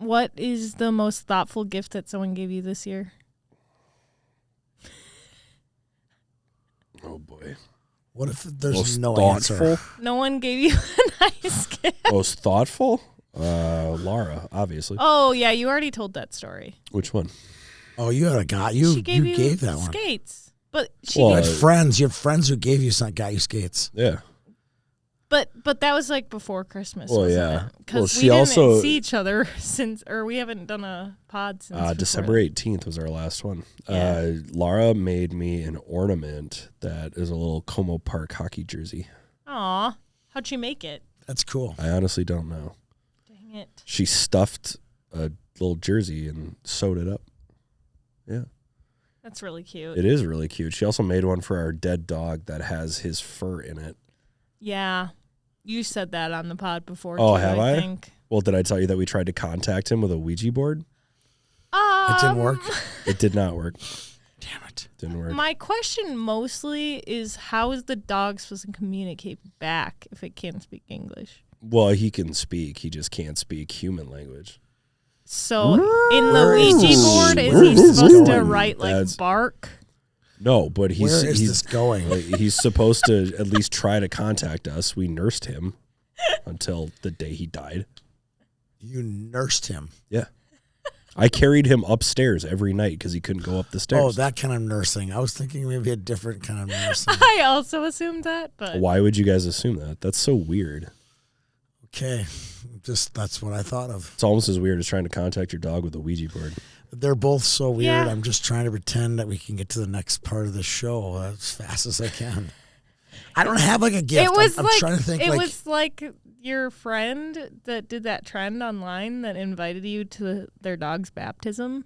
what is the most thoughtful gift that someone gave you this year? Oh, boy. What if there's Most no thoughtful? answer? No one gave you a nice gift. Most thoughtful? Laura, obviously. Oh, yeah, you already told that story. Which one? Oh, you had a guy. You gave that one. Skates. But she You gave had friends. You have friends who gave you got you skates. Yeah. But that was like before Christmas. Well, wasn't yeah. Because Well, we didn't also see each other we haven't done a pod since December 18th was our last one. Yeah. Laura made me an ornament that is a little Como Park hockey jersey. Aw, how'd she make it? That's cool. I honestly don't know. Dang it. She stuffed a little jersey and sewed it up. Yeah. That's really cute. It is really cute. She also made one for our dead dog that has his fur in it. Yeah. You said that on the pod before. Oh, too, have I I? think. Well, did I tell you that we tried to contact him with a Ouija board? It didn't work. It did not work. Damn it. Didn't work. My question mostly is how is the dog supposed to communicate back if it can't speak English? Well, he can speak. He just can't speak human language. So in the Where is Ouija this- board, is where he is this supposed to going? write like That's- bark? No, but Where is this going? He's supposed to at least try to contact us. We nursed him until the day he died. You nursed him. Yeah. I carried him upstairs every night because he couldn't go up the stairs. Oh, that kind of nursing. I was thinking maybe a different kind of nursing. I also assumed that, but Why would you guys assume that? That's so weird. Okay. Just that's what I thought of. It's almost as weird as trying to contact your dog with a Ouija board. They're both so weird. Yeah. I'm just trying to pretend that we can get to the next part of the show as fast as I can. I don't have like a gift. it was I'm like trying to think it like was like your friend that did that trend online that invited you to their dog's baptism.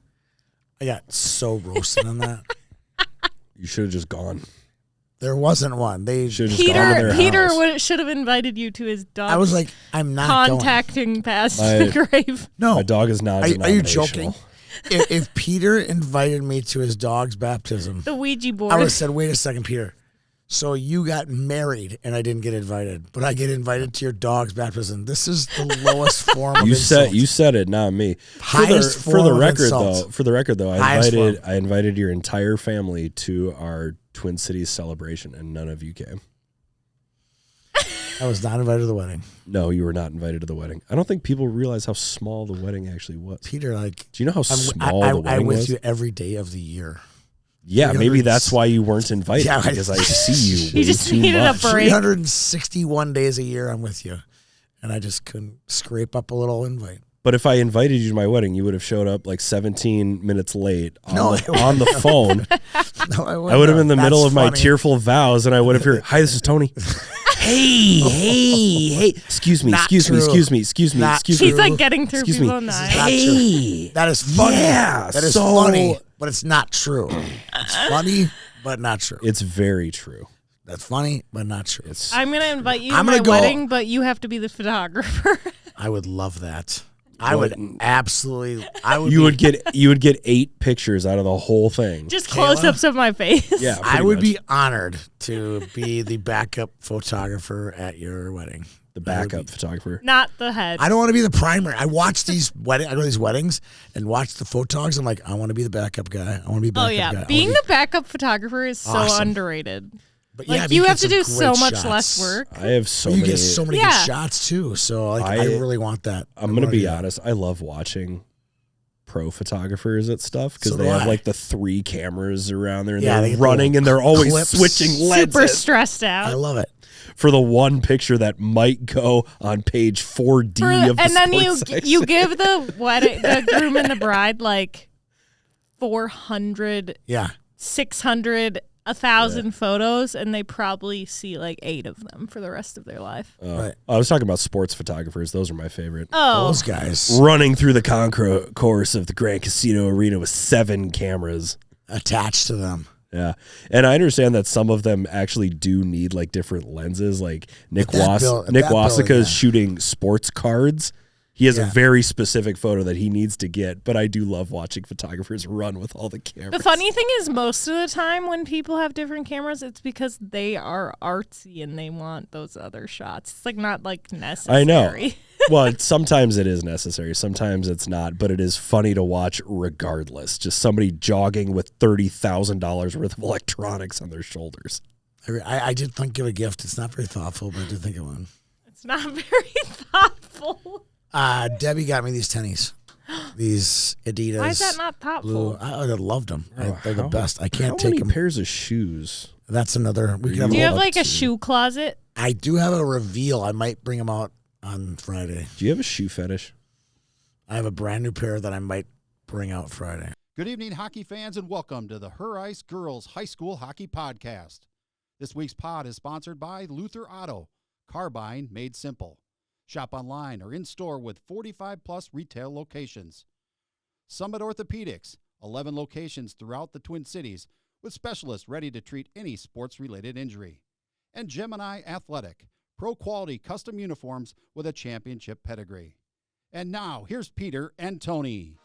I got so roasted on that. You should have just gone. There wasn't one. They Should have just gone to their Peter house. should have invited you to his dog. I was like, I'm not contacting past My- the grave. No. My dog is Are you non-denominational. joking? If Peter invited me to his dog's baptism, The Ouija board. I would have said, wait a second, Peter. So you got married and I didn't get invited, but I get invited to your dog's baptism. This is the lowest form of insult. You said it, not me. Highest For the form of record, insult. though, Highest I invited your entire family to our Twin Cities celebration, and none of you came. I was not invited to the wedding. No, you were not invited to the wedding. I don't think people realize how small the wedding actually was. Peter, like, Do you know how small I the wedding with was? you every day of the year. Yeah, maybe that's why you weren't invited, Yeah, because I see you way You just too needed a much. break. 361 days a year I'm with you. And I just couldn't scrape up a little invite. But if I invited you to my wedding, you would have showed up like 17 minutes late on, No, on the phone. No, I would have been in the middle of my funny. tearful vows, and I would have heard, "Hi, this is Tony." hey. Excuse me. Not He's true. Not like getting through Excuse me. people now. Not true. That is funny. Yeah, That is so- funny, but it's not true. It's funny, but not true. It's very true. That's funny, but not true. It's I'm going to invite you to I'm my gonna go- wedding, but you have to be the photographer. I would love that. I would absolutely. you would get 8 pictures out of the whole thing. Just close-ups of my face. Yeah, I pretty would much. be honored to be the backup photographer at your wedding. the backup photographer. Not the head. I don't want to be the primary. I watch these I go to these weddings and watch the photogs. I'm like, I want to be the backup guy. I want to be the Oh backup yeah, guy. being the backup photographer is so Awesome. underrated. but Like yeah, you get have to some do great so much shots. less work. I have so You many. get so many Yeah. good shots too. So like, I really want that. I'm going to be honest. I love watching pro photographers at stuff because So they do have I. like the 3 cameras around there and Yeah, they they're get the running little and they're always clips. switching lenses Super stressed I out. love it. for the one picture that might go on page 4D of the And then sports section. you give the wedding, the groom and the bride like 400, Yeah. 600, 1,000 photos, and they probably see like 8 of them for the rest of their life. Right. I was talking about sports photographers. Those are my favorite. Oh, Those guys Running through the concourse of the Grand Casino Arena with 7 cameras. attached to them. Yeah. And I understand that some of them actually do need like different lenses. Like Nick that building, Wasika yeah. is shooting sports cards. He has a Yeah. very specific photo that he needs to get, but I do love watching photographers run with all the cameras. the funny thing is, most of the time when people have different cameras, it's because they are artsy and they want those other shots. It's like not like necessary. I know. Well, sometimes it is necessary. Sometimes it's not, but it is funny to watch regardless. Just somebody jogging with $30,000 worth of electronics on their shoulders. I did think of a gift. It's not very thoughtful, but I did think of one. It's not very thoughtful. Debbie got me these tennies. These Adidas. Why is that not thoughtful? Blue. I loved them. They're the How- best. I can't How take many them. pairs of shoes? That's another. We can Do you have have a, like a shoe closet? I do have a reveal. I might bring them out on Friday. Do you have a shoe fetish? I have a brand new pair that I might bring out Friday. Good evening, hockey fans, and welcome to the Her Ice Girls High School Hockey Podcast. This week's pod is sponsored by Luther Auto, car buying made simple. Shop online or in-store with 45-plus retail locations. Summit Orthopedics, 11 locations throughout the Twin Cities, with specialists ready to treat any sports-related injury. And Gemini Athletic, pro-quality custom uniforms with a championship pedigree. And now, here's Peter and Tony.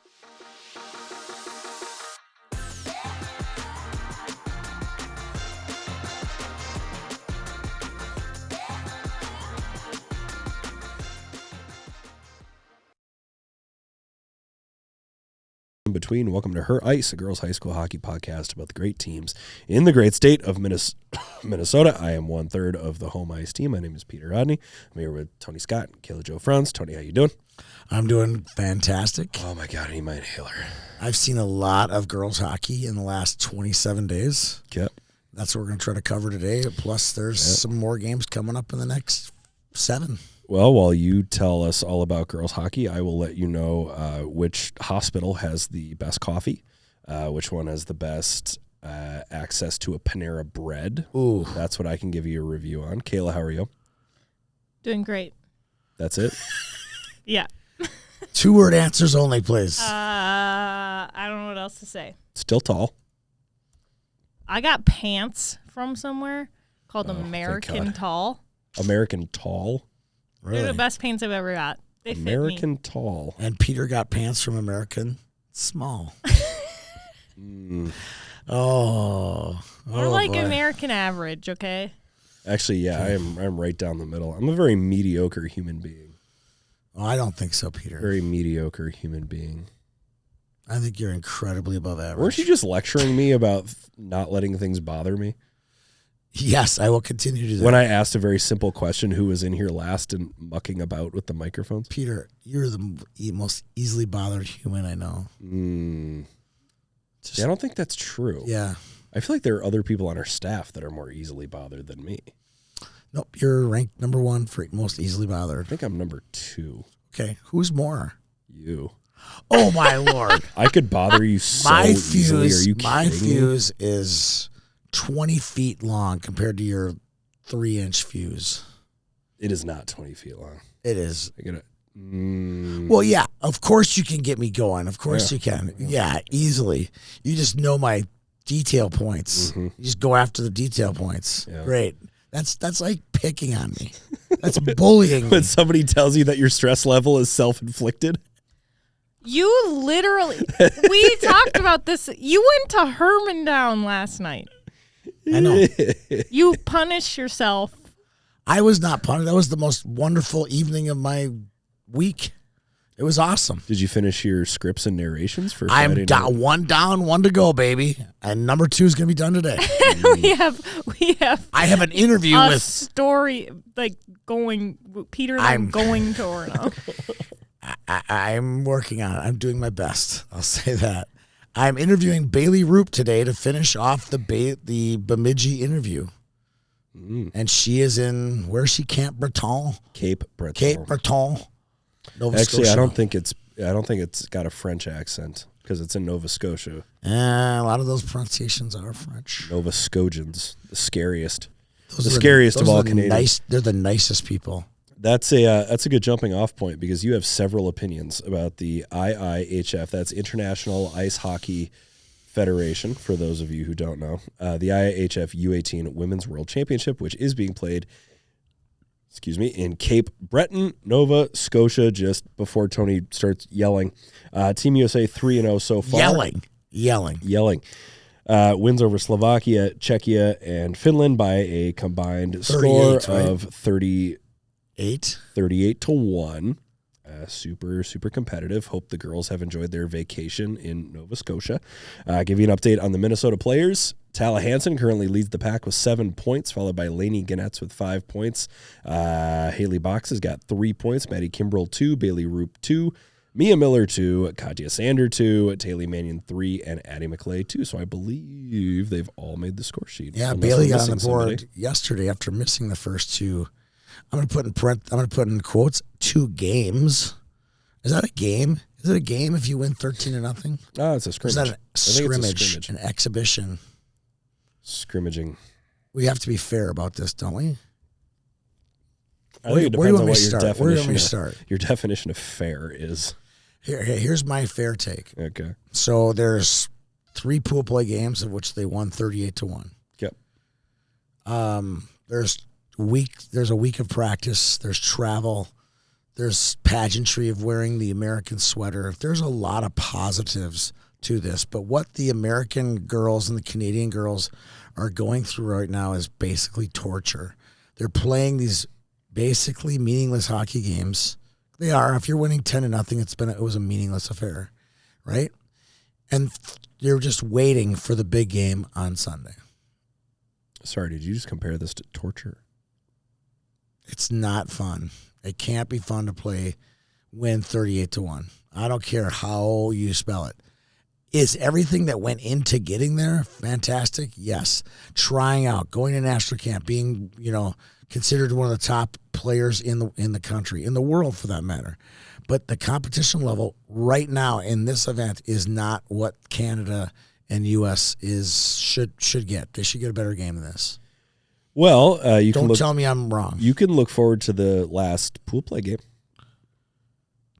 In between, welcome to Her Ice, a girls' high school hockey podcast about the great teams in the great state of Minnesota. I am 1/3 of the home ice team. My name is Peter Rodney. I'm here with Tony Scott and Kayla Jo Franz. Tony, how you doing? I'm doing fantastic. Oh my God, I need my inhaler. I've seen a lot of girls hockey in the last 27 days. Yep. That's what we're going to try to cover today. Plus, there's some more games coming up in the next 7. Well, while you tell us all about girls hockey, I will let you know which hospital has the best coffee, which one has the best access to a Panera bread. Ooh. That's what I can give you a review on. Kayla, how are you? Doing great. That's it? Yeah. 2-word answers only, please. I don't know what else to say. Still tall. I got pants from somewhere called Oh, thank American God. Tall. American tall. They're the best pants I've ever got. They American tall. And Peter got pants from American Small. Mm. Oh. We're Oh, like boy. American average, okay? Actually, yeah, I'm right down the middle. I'm a very mediocre human being. Oh, I don't think so, Peter. Very mediocre human being. I think you're incredibly above average. Weren't you just lecturing me about not letting things bother me? Yes, I will continue to do that. When I asked a very simple question, who was in here last and mucking about with the microphones? Peter, you're the most easily bothered human I know. Yeah, I don't think that's true. Yeah. I feel like there are other people on our staff that are more easily bothered than me. Nope, you're ranked number 1 for most easily I bothered. think I'm number 2. Okay, who's more? You. Oh, my Lord. I could bother you so my easily. Are fuse, you my kidding me? fuse is 20 feet long compared to your 3-inch fuse. It is not 20 feet long. It is. I gotta. Mm, Well, yeah, of course you can get me going. Of course Yeah. you can. Yeah, easily. You just know my detail points. Mhm. You just go after the detail points. Yeah. Great. That's like picking on me. That's bullying me. when somebody tells you that your stress level is self-inflicted. You literally, we talked about this. You went to Hermantown last night. I know. You punish yourself. I was not punished. That was the most wonderful evening of my week. It was awesome. Did you finish your scripts and narrations for I'm Friday down, night? 1 to go, baby. And number 2 is going to be done today. we have I have an interview a with. story like going. Peter and I'm going to Orno. I'm working on it. I'm doing my best. I'll say that. I'm interviewing Bailey Roop today to finish off the Bemidji interview. And she is in, where's she? Camp Breton? Cape Breton. Cape Breton. Nova Actually, Scotia. I don't think it's got a French accent because it's in Nova Scotia. A lot of those pronunciations are French. Nova Scotians, the scariest, Those the are scariest of those all are the Canadians. They're the nicest people. That's a good jumping off point because you have several opinions about the IIHF. That's International Ice Hockey Federation, for those of you who don't know. The IIHF U18 Women's World Championship, which is being played, in Cape Breton, Nova Scotia, just before Tony starts yelling. Team USA 3-0 so far. Yelling. Wins over Slovakia, Czechia, and Finland by a combined score 38, right? of 38 to 1. super, super competitive. Hope the girls have enjoyed their vacation in Nova Scotia. Give you an update on the Minnesota players. Tala Hansen currently leads the pack with 7 points, followed by Lainey Ganetz with 5 points. Haley Box has got 3 points. Maddie Kimbrell, 2. Bailey Roop, 2. Mia Miller, 2. Katya Sander, 2. Taylor Mannion, 3. And Addie McClay, 2. So I believe they've all made the score sheet. Yeah, Bailey got on the board yesterday after missing the first 2. I'm going to put in quotes 2 games. Is that a game? Is it a game if you win 13-0? Oh, it's a scrimmage. Or is that a scrimmage, a scrimmage, an exhibition? Scrimmaging. We have to be fair about this, don't we? I think it depends on what your definition of fair is. Here's my fair take. Okay. So there's 3 pool play games of which they won 38-1. Yep. There's a week of practice. There's travel. There's pageantry of wearing the American sweater. There's a lot of positives to this. But what the American girls and the Canadian girls are going through right now is basically torture. They're playing these basically meaningless hockey games. They are. If you're winning 10-0, it was a meaningless affair, right? And you're just waiting for the big game on Sunday. Sorry, did you just compare this to torture? It's not fun. It can't be fun to win 38-1. I don't care how you spell it. Is everything that went into getting there fantastic? Yes. Trying out, going to national camp, being, considered one of the top players in the country, in the world for that matter. But the competition level right now in this event is not what Canada and U.S. should get. They should get a better game than this. Well, don't tell me I'm wrong. You can look forward to the last pool play game.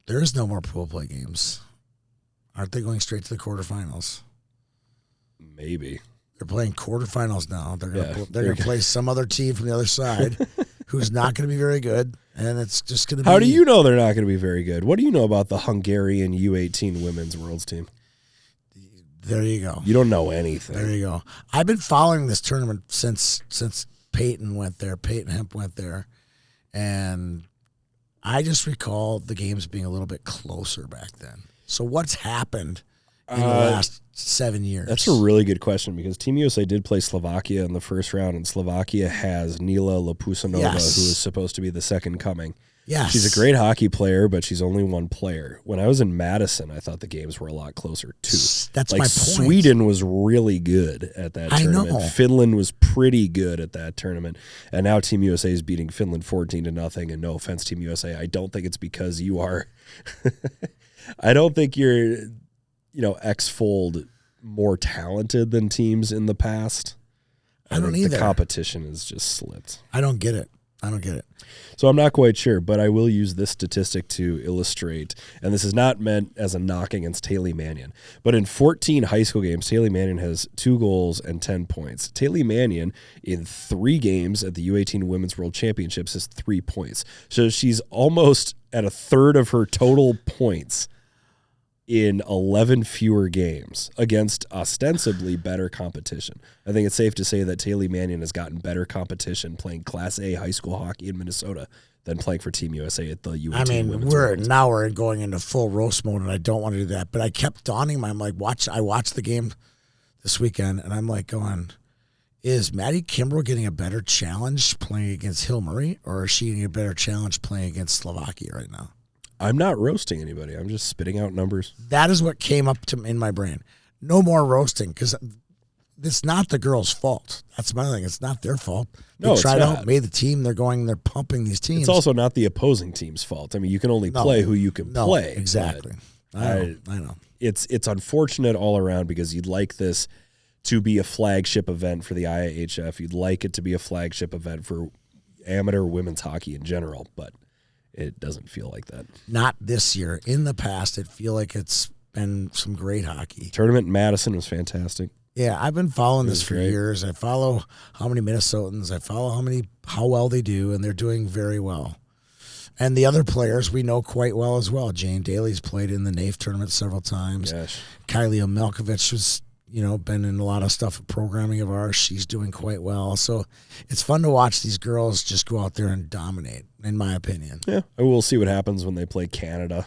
There is no more pool play games. Aren't they going straight to the quarterfinals? Maybe. They're playing quarterfinals now. They're going to play some other team from the other side who's not going to be very good, and it's just going to be... How do you know they're not going to be very good? What do you know about the Hungarian U18 women's world's team? There you go. You don't know anything. There you go. I've been following this tournament since Peyton Hemp went there, and I just recall the games being a little bit closer back then. So what's happened in the last 7 years? That's a really good question because Team USA did play Slovakia in the first round, and Slovakia has Nila Lapusanova, who is supposed to be the second coming. Yes. She's a great hockey player, but she's only one player. When I was in Madison, I thought the games were a lot closer, too. That's my point. Sweden was really good at that tournament. I know. Finland was pretty good at that tournament. And now Team USA is beating Finland 14-0. And no offense, Team USA, I don't think it's because you are... I don't think you're, X-fold more talented than teams in the past. I don't either. The competition has just slipped. I don't get it. So I'm not quite sure, but I will use this statistic to illustrate, and this is not meant as a knock against Taylor Mannion, but in 14 high school games, Taylor Mannion has 2 goals and 10 points. Taylor Mannion, in 3 games at the U18 Women's World Championships, has 3 points. So she's almost at a third of her total points in 11 fewer games against ostensibly better competition. I think it's safe to say that Taylor Mannion has gotten better competition playing Class A high school hockey in Minnesota than playing for Team USA at the U18 Women's World. we're going into full roast mode, and I don't want to do that. But I kept dawning my, I'm like, I watched the game this weekend, and I'm like going, is Maddie Kimbrell getting a better challenge playing against Hill Murray, or is she getting a better challenge playing against Slovakia right now? I'm not roasting anybody. I'm just spitting out numbers. That is what came up in my brain. No more roasting, because it's not the girls' fault. That's my thing. It's not their fault. They tried out, made the team. They're pumping these teams. It's also not the opposing team's fault. I mean, you can only play who you can play. Exactly. I know. It's unfortunate all around because you'd like this to be a flagship event for the IIHF. You'd like it to be a flagship event for amateur women's hockey in general, but it doesn't feel like that. Not this year. In the past, it feel like it's been some great hockey. Tournament in Madison was fantastic. Yeah, I've been following this for years. I follow how many Minnesotans. I follow how well they do, and they're doing very well. And the other players we know quite well as well. Jane Daly's played in the NAIF tournament several times. Gosh. Kylie Omelkovich was, been in a lot of stuff, programming of ours. She's doing quite well. So it's fun to watch these girls just go out there and dominate, in my opinion. Yeah, we'll see what happens when they play Canada.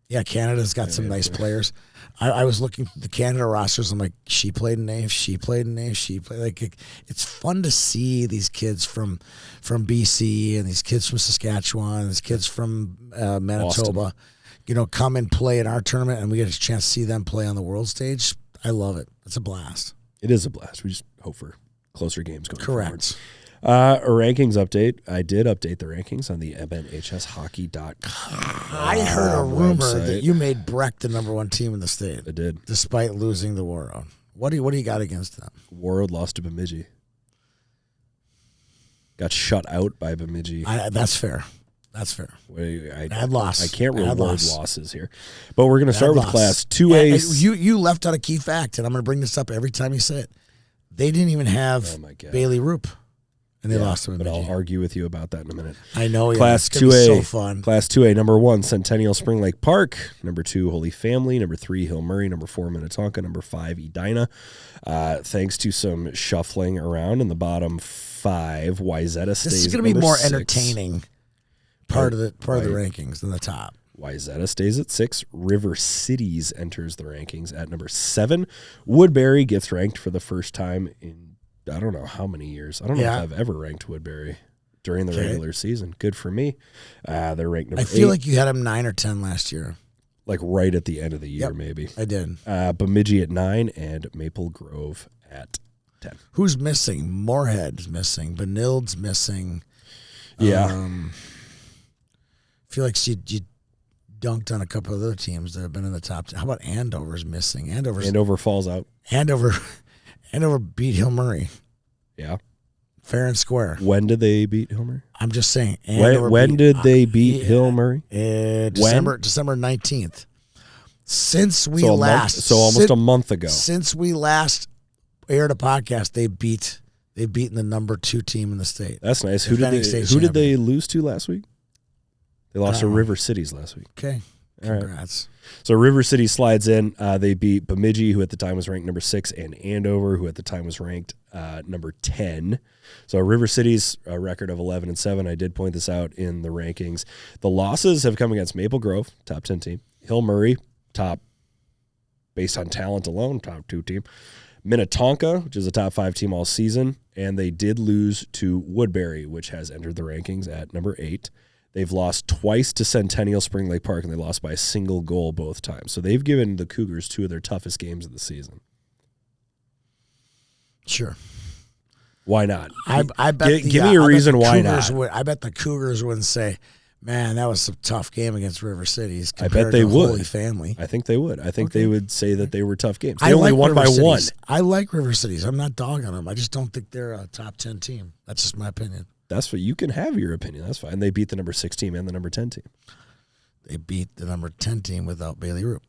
Yeah, Canada's got some nice players. I was looking through the Canada rosters. I'm like, she played in AIF, she played in AIF, she played. Like, it's fun to see these kids from BC and these kids from Saskatchewan, these kids from Manitoba, come and play in our tournament, and we get a chance to see them play on the world stage. I love it. It's a blast. It is a blast. We just hope for closer games going forward. Correct. A rankings update. I did update the rankings on the MNHShockey.com. I heard a rumor website. that you made Breck the number 1 team in the state. I did. Despite losing the War Road. What do you got against them? Warroad lost to Bemidji. Got shut out by Bemidji. That's fair. That's fair. Bad loss. I can't Bad reward loss. losses here. But we're going to start with loss. Class 2A. You left out a key fact, and I'm going to bring this up every time you say it. They didn't even have Bailey Roop, and they lost to Bemidji. But I'll argue with you about that in a minute. I know. Class it's gonna 2A. be so fun. Class 2A, number 1, Centennial Spring Lake Park. Number 2, Holy Family. Number 3, Hill Murray. Number 4, Minnetonka. Number 5, Edina. Thanks to some shuffling around in the bottom 5, Wayzata stays. This is going to be more 6. entertaining part of the rankings than the top. Wayzata stays at 6. River Cities enters the rankings at number 7. Woodbury gets ranked for the first time in I don't know how many years. I don't know if I've ever ranked Woodbury during the regular season. Good for me. They're ranked number 8. I feel like you had them 9 or 10 last year. Like right at the end of the year, maybe. I did. Bemidji at 9 and Maple Grove at 10. Who's missing? Moorhead's missing. Benild's missing. Yeah. I feel like you dunked on a couple of other teams that have been in the top 10. How about Andover's missing? Andover falls out. Andover beat Hill Murray. Yeah. Fair and square. When did they beat Hill Murray? I'm just saying. When did they beat Hill Murray? December 19th. Since we almost a month ago. Since we last aired a podcast, they've beaten the number 2 team in the state. That's nice. Who did they lose to last week? They lost to River Cities last week. Okay. Congrats. Right. So River City slides in. They beat Bemidji, who at the time was ranked number 6, and Andover, who at the time was ranked number 10. So River City's a record of 11-7. I did point this out in the rankings. The losses have come against Maple Grove, top 10 team. Hill Murray, top, based on talent alone, top 2 team. Minnetonka, which is a top 5 team all season. And they did lose to Woodbury, which has entered the rankings at number 8. They've lost twice to Centennial Spring Lake Park, and they lost by a single goal both times. So they've given the Cougars 2 of their toughest games of the season. Sure. Why not? I bet give me a reason why not. I bet the Cougars wouldn't say, man, that was a tough game against River Cities. I bet they would. Holy Family. I think they would. I think they would say that they were tough games. They only won by 1. I like River Cities. I'm not dogging them. I just don't think they're a top 10 team. That's just my opinion. That's what you can have your opinion. That's fine. They beat the number 6 team and the number 10 team. They beat the number 10 team without Bailey Roop.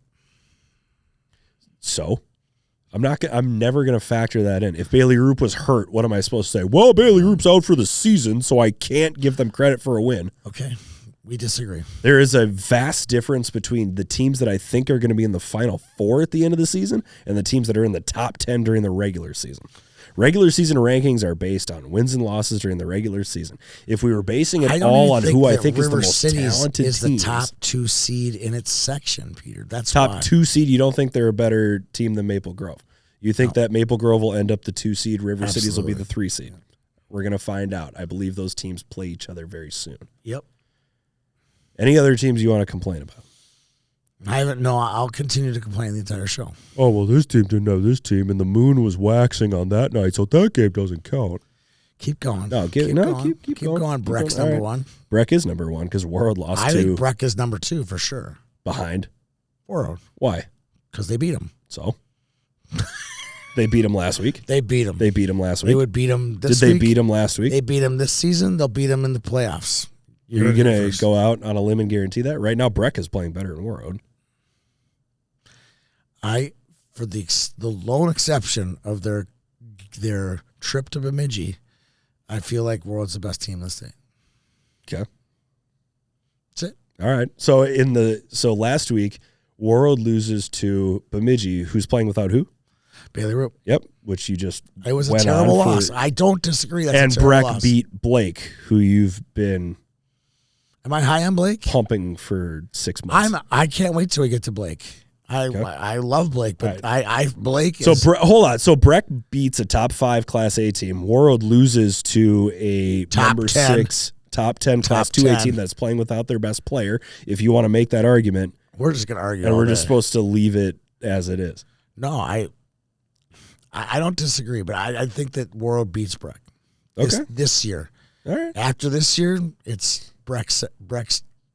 So, I'm never going to factor that in. If Bailey Roop was hurt, what am I supposed to say? Well, Bailey Roop's out for the season, so I can't give them credit for a win. Okay. We disagree. There is a vast difference between the teams that I think are going to be in the Final 4 at the end of the season and the teams that are in the top 10 during the regular season. Regular season rankings are based on wins and losses during the regular season. If we were basing it all on who I think is the most talented is teams, the top 2 seed in its section, Peter. That's top why. 2 seed. You don't think they're a better team than Maple Grove? You think that Maple Grove will end up the 2 seed, River Cities will be the 3 seed? We're going to find out. I believe those teams play each other very soon. Yep. Any other teams you want to complain about? I haven't. No, I'll continue to complain the entire show. Oh, well, this team didn't have this team, and the moon was waxing on that night, so that game doesn't count. Keep going. No, keep going. Breck's number 1. Breck is number 1 because Warroad lost I think Breck is number 2 for sure. Behind Warroad. Why? Because they beat him. So? They beat him last week? They beat him. They beat him last week? They would beat him this week? Did they week. beat him last week? They beat him this season. They'll beat him in the playoffs. You're going to go out on a limb and guarantee that? Right now, Breck is playing better than Warroad. For the lone exception of their trip to Bemidji, I feel like Warroad's the best team in the state. Okay. That's it. All right. So last week, Warroad loses to Bemidji, who's playing without who? Bailey Roop. Yep, which you just It was a went terrible on for- loss. I don't disagree. That's and a terrible Breck loss. beat Blake, who you've been Am I high on Blake? pumping for 6 months. I can't wait till we get to Blake. I love Blake, but Blake So is hold on. So Breck beats a top 5 Class A team. Warroad loses to a Top number 10. 6, top 10 Class Top 2A 10. team that's playing without their best player. If you want to make that argument, we're just gonna argue. and all we're just day. supposed to leave it as it is. No, I don't disagree, but I think that World beats Breck. Okay. This year. All right. After this year, it's Breck's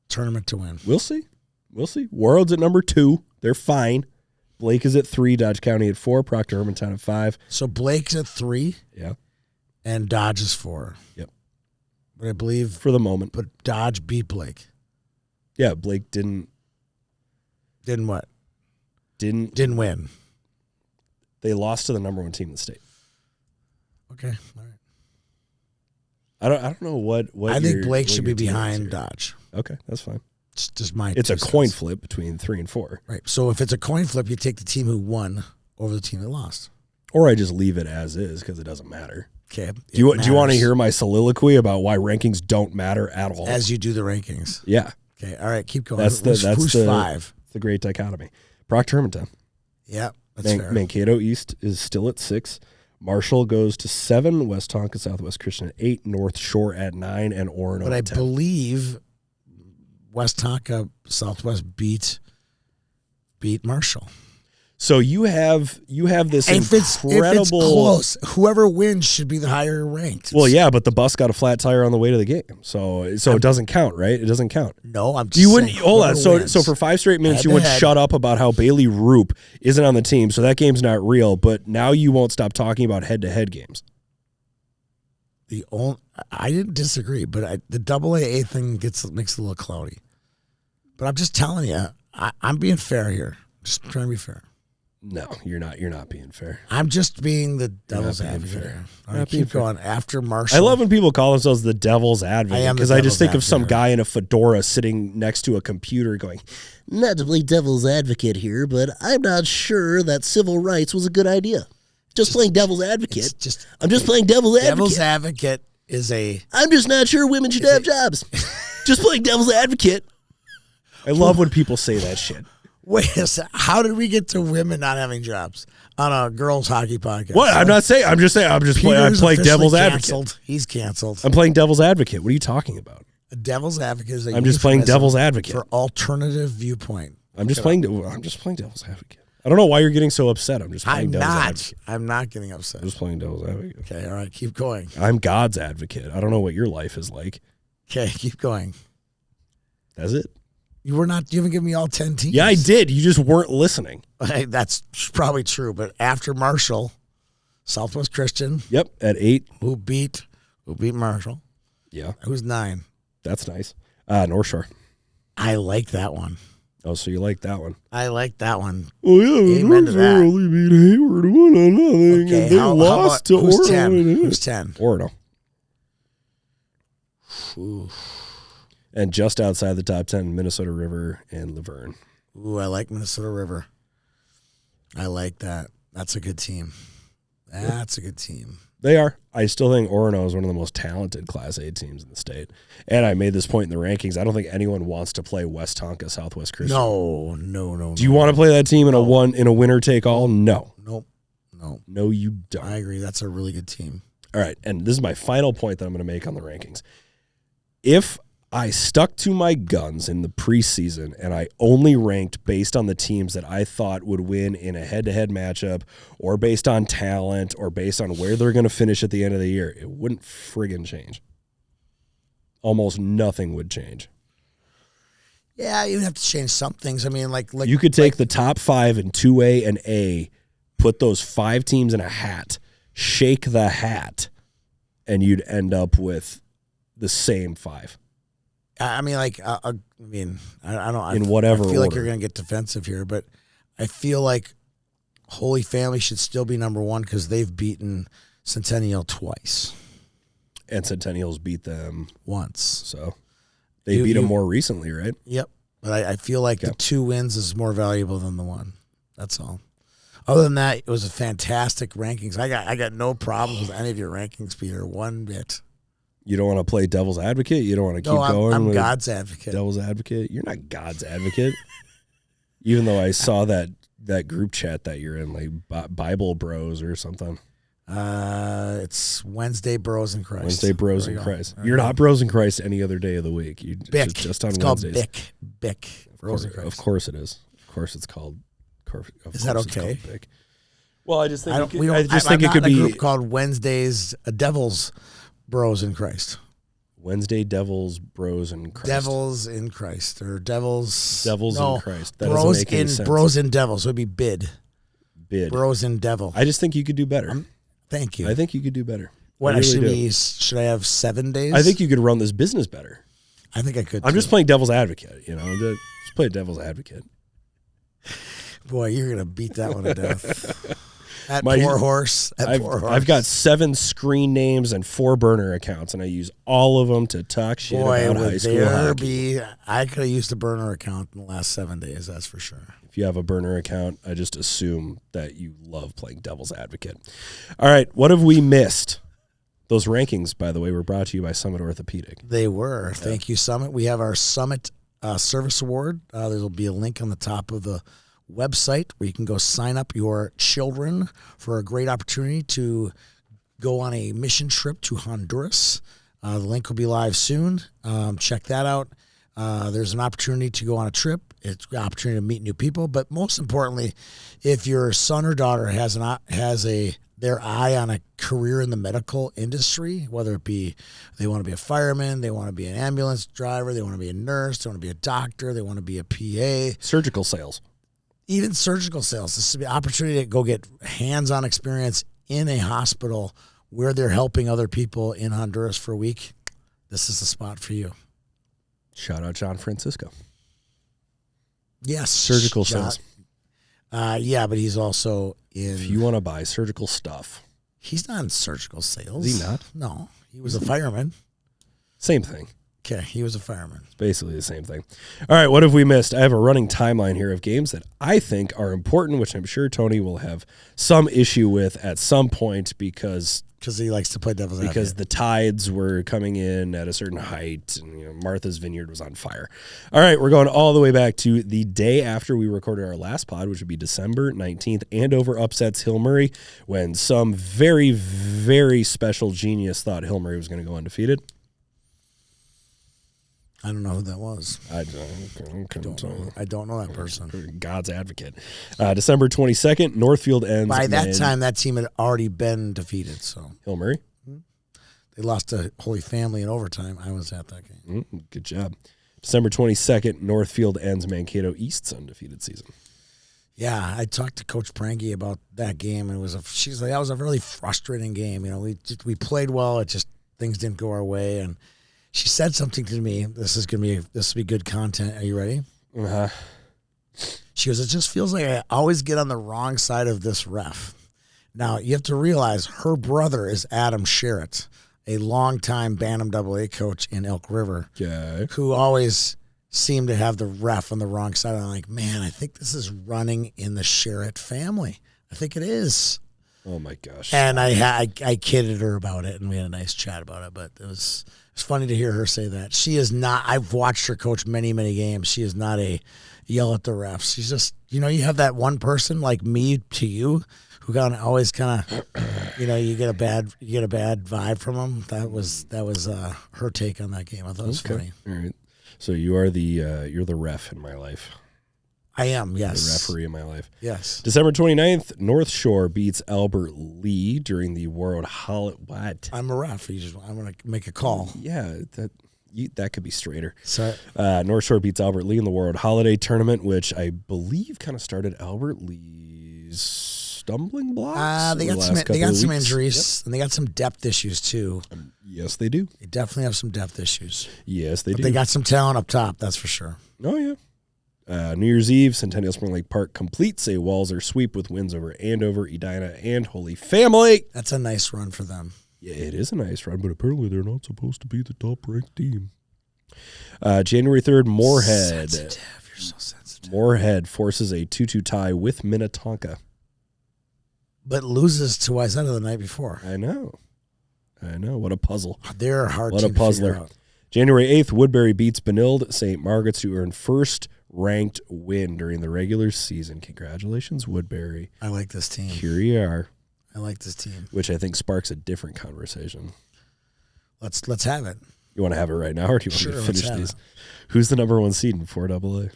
tournament to win. We'll see. We'll see. World's at number 2. They're fine. Blake is at 3, Dodge County at 4, Proctor Hermantown at 5. So Blake's at 3 Yeah. and Dodge is 4. Yep. But I believe For the moment. but Dodge beat Blake. Yeah, Blake didn't Didn't win. they lost to the number 1 team in the state. Okay. All right. I don't know what I think Blake what should your be team is behind here. Dodge. Okay, that's fine. It's just my It's a 2 coin cents. flip between 3 and 4. Right. So if it's a coin flip, you take the team who won over the team that lost. Or I just leave it as is because it doesn't matter. Okay. Do you want to hear my soliloquy about why rankings don't matter at all? as you do the rankings? Yeah, Okay. All right. Keep going. that's Who's 5? It's the great dichotomy. Proctor Hermantown. Yeah. That's fair. Mankato East is still at 6. Marshall goes to 7. West Tonka Southwest Christian at 8. North Shore at 9. And Orono But I at 10. believe West Tonka Southwest beat Marshall. So you have this If it's incredible. close, whoever wins should be the higher ranked. Well, yeah, but the bus got a flat tire on the way to the game, so it doesn't count, right? It doesn't count. No, I'm just You wouldn't saying hold on. whoever wins. So for 5 straight minutes, you wouldn't Head-to-head. shut up about how Bailey Roop isn't on the team, so that game's not real. But now you won't stop talking about head-to-head games. I didn't disagree, but the AA thing makes it a little cloudy. But I'm just telling you, I'm being fair here. Just trying to be fair. No, you're not. You're not being fair. I'm just being the devil's being advocate. fair. here. All Not right, being keep fair. going. After Marshall, I love when people call themselves the devil's advocate I am the because I just think of devil's some advocate. guy in a fedora sitting next to a computer going, "Not to play devil's advocate here, but I'm not sure that civil rights was a good idea. Just playing devil's advocate. I'm just playing devil's advocate. Devil's advocate is a. I'm just not sure women should have jobs. Just playing devil's advocate." I love when people say that shit. Wait a second. How did we get to women not having jobs on a girls hockey podcast? What? I'm not saying. I'm just saying. I'm Peter's playing devil's officially advocate. canceled. He's canceled. I'm playing devil's advocate. What are you talking about? A devil's advocate is a I'm just playing euphemism devil's advocate. for alternative viewpoint. I'm just playing devil's advocate. I don't know why you're getting so upset. I'm just playing I'm devil's not. advocate. I'm not getting upset. I'm just playing devil's advocate. Okay, all right, keep going. I'm God's advocate. I don't know what your life is like. Okay, keep going. That's it. You haven't given me all 10 teams. Yeah, I did. You just weren't listening. That's probably true. But after Marshall, Southwest Christian, Yep, at 8. who beat Marshall, Yeah, who's 9. that's nice. North Shore. I like that one. Oh, so you like that one? I like that one. Oh yeah, Amen North to Shore that. only beat Hayward 1-0, Okay, and they how lost about, to who's Orono. 10? Who's 10? Orono. Ooh. And just outside the top 10, Minnesota River and Laverne. Ooh, I like Minnesota River. I like that. That's a good team. That's a good team. They are. I still think Orono is one of the most talented Class A teams in the state. And I made this point in the rankings. I don't think anyone wants to play West Tonka Southwest Christian. No. Do you want to play that team in a winner take all? No. Nope. No, you don't. I agree. That's a really good team. All right, and this is my final point that I'm going to make on the rankings. If I stuck to my guns in the preseason and I only ranked based on the teams that I thought would win in a head-to-head matchup or based on talent or based on where they're going to finish at the end of the year, it wouldn't friggin' change. Almost nothing would change. Yeah, you have to change some things. I mean, like You could take the top 5 in 2A and A, put those 5 teams in a hat, shake the hat, and you'd end up with the same 5. I mean, like, I don't. In whatever I feel like order. you're going to get defensive here, but I feel like Holy Family should still be number 1 because they've beaten Centennial twice. And Centennials beat them Once. So they beat them more recently, right? Yep. But I feel like the 2 wins is more valuable than the 1. That's all. Other than that, it was a fantastic rankings. I got no problems with any of your rankings, Peter, one bit. You don't want to play devil's advocate? You don't want to keep No, going? I'm with God's advocate. Devil's advocate? You're not God's advocate. Even though I saw that group chat that you're in, like Bible Bros or something. It's Wednesday Bros in Christ. Wednesday Bros in Christ. You're not Bros in Christ any other day of the week. You Bic. just on it's Wednesdays. called Bic. Bros in Christ. Of course it is. Of course it's called. Is that okay? Bic. Well, I just think I'm it could in a be group called Wednesdays Devils Bros in Christ. Wednesday Devils Bros in Christ. Devils in Christ or Devils in Christ. That Bros doesn't make any in sense. Bros in Devils. It would be bid. Bros in Devil. I just think you could do better. Thank you. I think you could do better. What I really do. should I have 7 days? I think you could run this business better. I think I could. I'm just playing devil's advocate. Just play devil's advocate. Boy, you're gonna beat that one to death. Poor horse. I've got 7 screen names and 4 burner accounts, and I use all of them to talk shit about high school hockey. I could have used a burner account in the last 7 days. That's for sure. If you have a burner account, I just assume that you love playing devil's advocate. All right, what have we missed? Those rankings, by the way, were brought to you by Summit Orthopedic. They were. Yeah. Thank you, Summit. We have our Summit Service Award. There will be a link on the top of the website where you can go sign up your children for a great opportunity to go on a mission trip to Honduras. The link will be live soon. Check that out. There's an opportunity to go on a trip. It's an opportunity to meet new people. But most importantly, if your son or daughter has their eye on a career in the medical industry, whether it be they want to be a fireman, they want to be an ambulance driver, they want to be a nurse, they want to be a doctor, they want to be a PA. Surgical sales. Even surgical sales. This is an opportunity to go get hands-on experience in a hospital where they're helping other people in Honduras for a week. This is the spot for you. Shout out John Francisco. Yes. Surgical sales. Yeah, but he's also in... If you want to buy surgical stuff. He's not in surgical sales. Is he not? No. He was a fireman. Same thing. Okay, he was a fireman. It's basically the same thing. All right, what have we missed? I have a running timeline here of games that I think are important, which I'm sure Tony will have some issue with at some point because he likes to play devil's advocate. Because the tides were coming in at a certain height, and Martha's Vineyard was on fire. All right, we're going all the way back to the day after we recorded our last pod, which would be December 19th. Andover upsets Hill Murray when some very, very special genius thought Hill Murray was going to go undefeated. I don't know who that was. I don't know that person. God's advocate. December 22nd, Northfield ends. By that time, that team had already been defeated. So Hill Murray? They lost to Holy Family in overtime. I was at that game. Good job. December 22nd, Northfield ends Mankato East's undefeated season. Yeah, I talked to Coach Prangy about that game, and she's like, that was a really frustrating game. We played well. It just things didn't go our way, and she said something to me. This will be good content. Are you ready? Uh-huh. She goes, it just feels like I always get on the wrong side of this ref. Now, you have to realize her brother is Adam Sherritt, a longtime Bantam AA coach in Elk River, who always seemed to have the ref on the wrong side. I'm like, man, I think this is running in the Sherritt family. I think it is. Oh, my gosh. And I kidded her about it, and we had a nice chat about it, but it was funny to hear her say that. She is not, I've watched her coach many, many games. She is not a yell at the refs. She's just, you have that one person like me to you who always kind of, you get a bad vibe from them. That was her take on that game. I thought it was funny. All right. So you're the ref in my life. I am, yes. The referee in my life. Yes. December 29th, North Shore beats Albert Lee during the World Holiday. What? I'm a ref. I'm going to make a call. Yeah, that could be straighter. So, North Shore beats Albert Lee in the World Holiday Tournament, which I believe kind of started Albert Lee's stumbling blocks. They got some injuries, and they got some depth issues too. Yes, they do. They definitely have some depth issues. Yes, they do. They got some talent up top, that's for sure. Oh, yeah. New Year's Eve, Centennial Spring Lake Park completes a Walser sweep with wins over Andover, Edina, and Holy Family. That's a nice run for them. Yeah, it is a nice run, but apparently they're not supposed to be the top-ranked team. January 3rd, Moorhead. Sensitive. You're so sensitive. Moorhead forces a 2-2 tie with Minnetonka. but loses to Wayzata the night before. I know. What a puzzle. They're a hard What a team to figure puzzler. out. January 8th, Woodbury beats Benilde St. Margaret's to earn first-ranked win during the regular season. Congratulations, Woodbury. I like this team. Here you are. I like this team. Which I think sparks a different conversation. Let's have it. You want to have it right now, or do you want Sure, me to let's finish have these? it. Who's the number 1 seed in 4AA?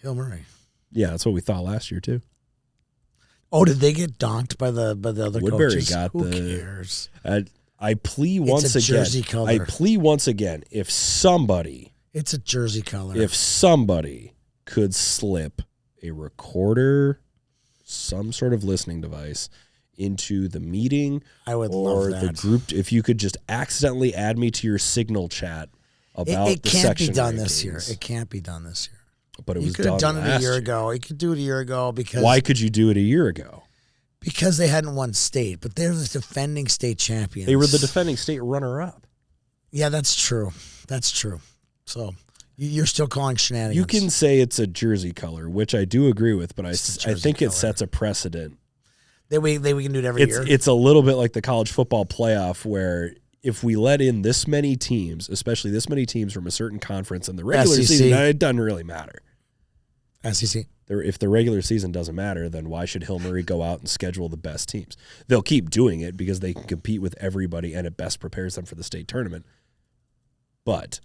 Hill Murray. Yeah, that's what we thought last year, too. Oh, did they get donked by the other Woodbury coaches? got Who the- cares? I plea once a again. jersey color. I plea once again. If somebody It's a jersey color. could slip a recorder, some sort of listening device, into the meeting I would or love the that. group, if you could just accidentally add me to your Signal chat about It the can't section be done this year. rankings. It can't be done this year. But it You was could have done it a last year ago. You could do it a year ago because Why could you do it a year ago? Because they hadn't won state, but they're the defending state champions. They were the defending state runner-up. Yeah, that's true. That's true. So you're still calling shenanigans. You can say it's a jersey color, which I do agree with, but I jersey think it color. sets a precedent. we can do it every year. It's a little bit like the college football playoff, where if we let in this many teams, especially this many teams from a certain conference in the regular SEC. season, it doesn't really matter. SEC. If the regular season doesn't matter, then why should Hill Murray go out and schedule the best teams? They'll keep doing it because they can compete with everybody and it best prepares them for the state tournament. But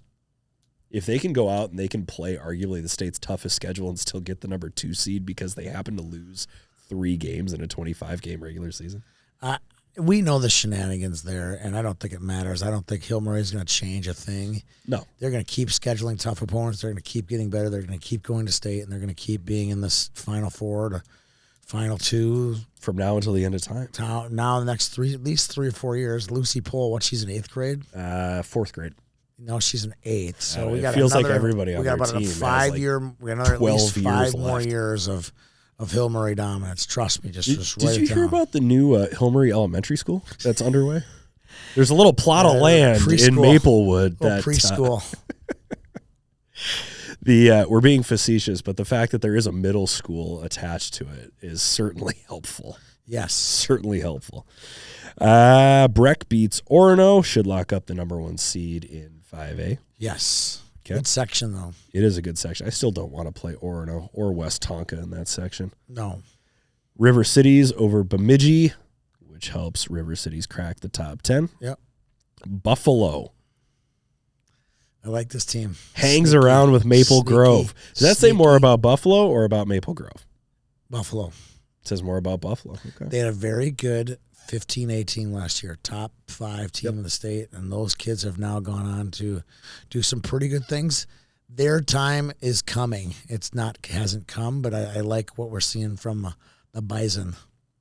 if they can go out and they can play arguably the state's toughest schedule and still get the number 2 seed because they happen to lose 3 games in a 25-game regular season. We know the shenanigans there, and I don't think it matters. I don't think Hill Murray's going to change a thing. No. They're going to keep scheduling tough opponents. They're going to keep getting better. They're going to keep going to state, and they're going to keep being in this Final Four to Final Two. From now until the end of time. Now, the next at least 3 or 4 years, Lucy Pohl, she's in 8th grade? 4th grade. No, she's in 8th. So It we got feels like another, everybody on we got their about team a has, 5-year, we got another at 12 least years 5 more left. years of Hill Murray dominance. Trust me, just Did write you it hear down. about the new Hill Murray Elementary School that's underway? There's a little plot of land in preschool. Maplewood Little that preschool. we're being facetious, but the fact that there is a middle school attached to it is certainly helpful. Yes. Certainly helpful. Breck beats Orono, should lock up the number 1 seed in 5A. Yes. Okay. Good section, though. It is a good section. I still don't want to play Orono or West Tonka in that section. No. River Cities over Bemidji, which helps River Cities crack the top 10. Yep. Buffalo I like this team. hangs Sneaky. around with Maple Sneaky. Grove. Does that say more Sneaky. about Buffalo or about Maple Grove? Buffalo. It says more about Buffalo. Okay. They had a very good 15-18 last year, top 5 team in the state, and those kids have now gone on to do some pretty good things. Their time is coming. Hasn't come, but I like what we're seeing from the Bison.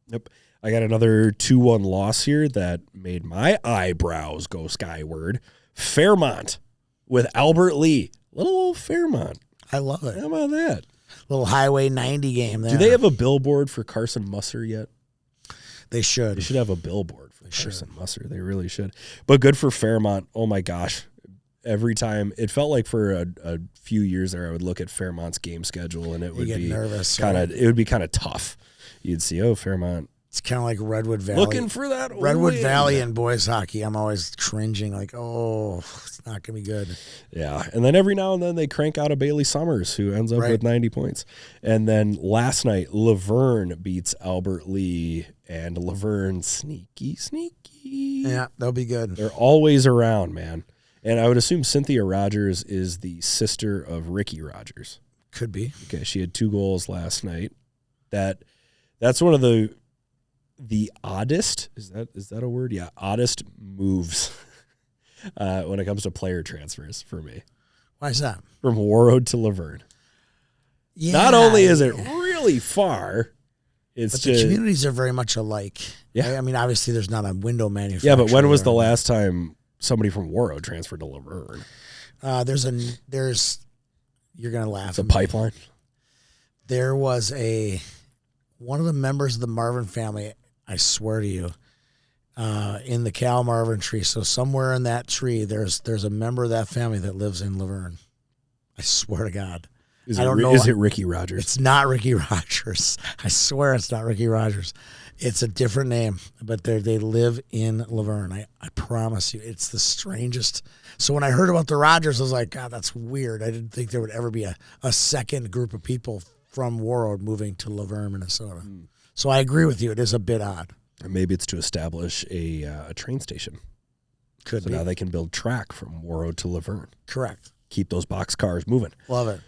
Yep. I got another 2-1 loss here that made my eyebrows go skyward. Fairmont with Albert Lee. Little old Fairmont. I love it. How about that? Little Highway 90 game there. Do they have a billboard for Carson Musser yet? They should. They should have a billboard for should. Carson Musser. They really should. But good for Fairmont. Oh, my gosh. Every time, it felt like for a few years there, I would look at Fairmont's game schedule, and it would get be nervous, kind right? of. It would be kind of tough. You'd see, Fairmont It's kind of like Redwood Valley. looking for that Redwood win. Valley in boys hockey. I'm always cringing, like, oh, it's not gonna be good. Yeah, and then every now and then they crank out a Bailey Summers who ends up Right. with 90 points. And then last night, Laverne beats Albert Lee, and Laverne sneaky. Yeah, they'll be good. They're always around, man. And I would assume Cynthia Rogers is the sister of Ricky Rogers. Could be. Okay, she had 2 goals last night. That's one of the oddest, is that a word? Yeah, oddest moves when it comes to player transfers for me. Why is that? From Warroad to Laverne. Yeah. Not only is it really far, it's But the just communities are very much alike. Yeah. I mean, obviously, there's not a window manufacturer. yeah. But when was the there. last time somebody from Warroad transferred to Laverne? There's. You're gonna laugh. It's a at me. pipeline. There was one of the members of the Marvin family. I swear to you, in the Cal Marvin tree. So somewhere in that tree, there's a member of that family that lives in Laverne. I swear to God. I don't know. Is it Ricky Rogers? It's not Ricky Rogers. I swear it's not Ricky Rogers. It's a different name, but they live in Laverne. I promise you, it's the strangest. So when I heard about the Rogers, I was like, God, that's weird. I didn't think there would ever be a second group of people from Warroad moving to Laverne, Minnesota. So I agree with you. It is a bit odd. Or maybe it's to establish a train station. Could so be. now they can build track from Warroad to Laverne. Correct. Keep those box cars moving. Love it.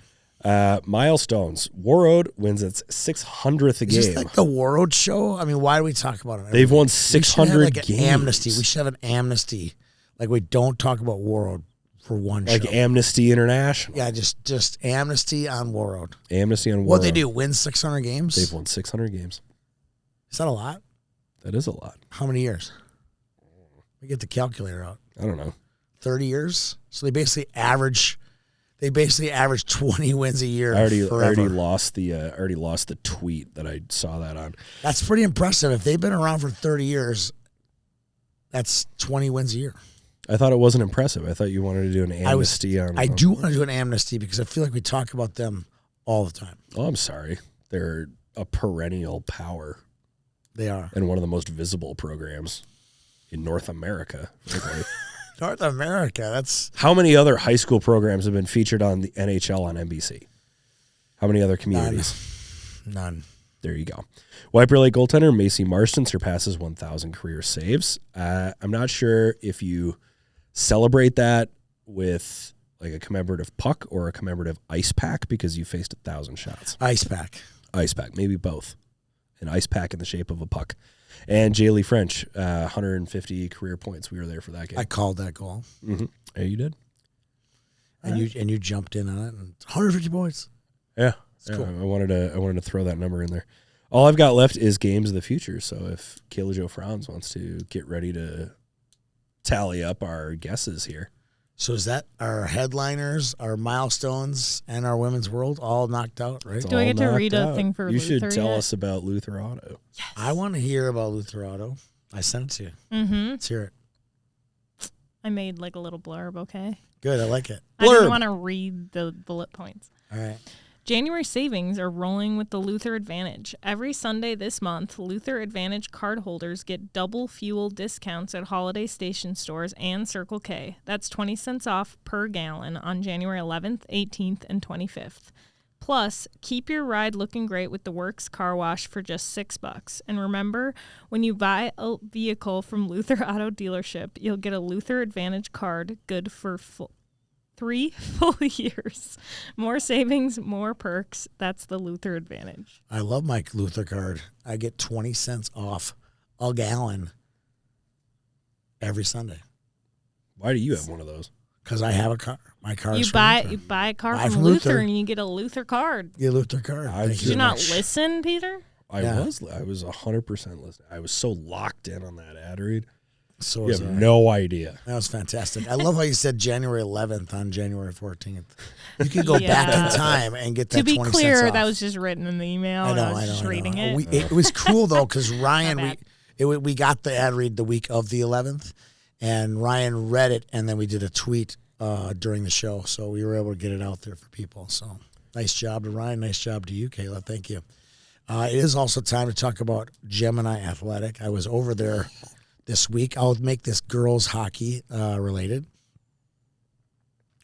Milestones. Warroad wins its 600th game. Is this like the Warroad show? I mean, why do we talk about it? They've won We should 600 have like games. an amnesty. We should have an amnesty. Like we don't talk about Warroad for one Like show. Amnesty International. Yeah, just amnesty on Warroad. Amnesty on Warroad. What they do? Win 600 games? They've won 600 games. Is that a lot? That is a lot. How many years? We get the calculator out. I don't know. 30 years. So they basically average 20 wins a year. I already forever. lost the tweet that I saw that on. That's pretty impressive. If they've been around for 30 years, that's 20 wins a year. I thought it wasn't impressive. I thought you wanted to do an amnesty on. I do want to do an amnesty because I feel like we talk about them all the time. Oh, I'm sorry. They're a perennial power. They are. And one of the most visible programs in North America, frankly. North America, that's... How many other high school programs have been featured on the NHL on NBC? How many other communities? None. There you go. White Lake goaltender Macy Marston surpasses 1,000 career saves. I'm not sure if you celebrate that with like a commemorative puck or a commemorative ice pack because you faced 1,000 shots. Ice pack. Ice pack, maybe both. An ice pack in the shape of a puck. And Jaylee French, 150 career points. We were there for that game. I called that goal. Mm-hmm. Yeah, you did. And you jumped in on it. And 150 points. Yeah, cool. I wanted to throw that number in there. All I've got left is games of the future. So if Kayla Jo Frowns wants to get ready to tally up our guesses here. So is that our headliners, our milestones, and our women's world all knocked out, right? It's Do I all get to knocked read a out. thing for You Luther should tell yet? us about Luther Auto. I want to hear about Luther Auto. I sent it to you. Mm-hmm. Let's hear it. I made like a little blurb, okay? Good. I like it. I Blurb. didn't want to read the bullet points. All right. January savings are rolling with the Luther Advantage. Every Sunday this month, Luther Advantage cardholders get double fuel discounts at Holiday Station stores and Circle K. That's 20 cents off per gallon on January 11th, 18th, and 25th. Plus, keep your ride looking great with the Works Car Wash for just $6. And remember, when you buy a vehicle from Luther Auto Dealership, you'll get a Luther Advantage card good for 3 full years. More savings, more perks. That's the Luther Advantage. I love my Luther card. I get 20 cents off a gallon every Sunday Why do you have one of those? because I have a car. My car is You from buy Luther. a car Buy from Luther and you get a Luther card. Get a Luther card. I Thank Did Did you very not much. listen, Peter? I was 100% listening. I was so locked in on that ad read. So You was have I. no idea. That was fantastic. I love how you said January 11th on January 14th. You can go Yeah. back in time and get that To be 20 clear, cents off. that was just written in the email. I know, was I know. just I know. reading it. It was cool though because Ryan, My we got the ad read the week of the 11th, and Ryan read it, and then we did a tweet during the show, so we were able to get it out there for people. So nice job to Ryan, nice job to you, Kayla. Thank you. It is also time to talk about Gemini Athletic. I was over there this week. I'll make this girls hockey related.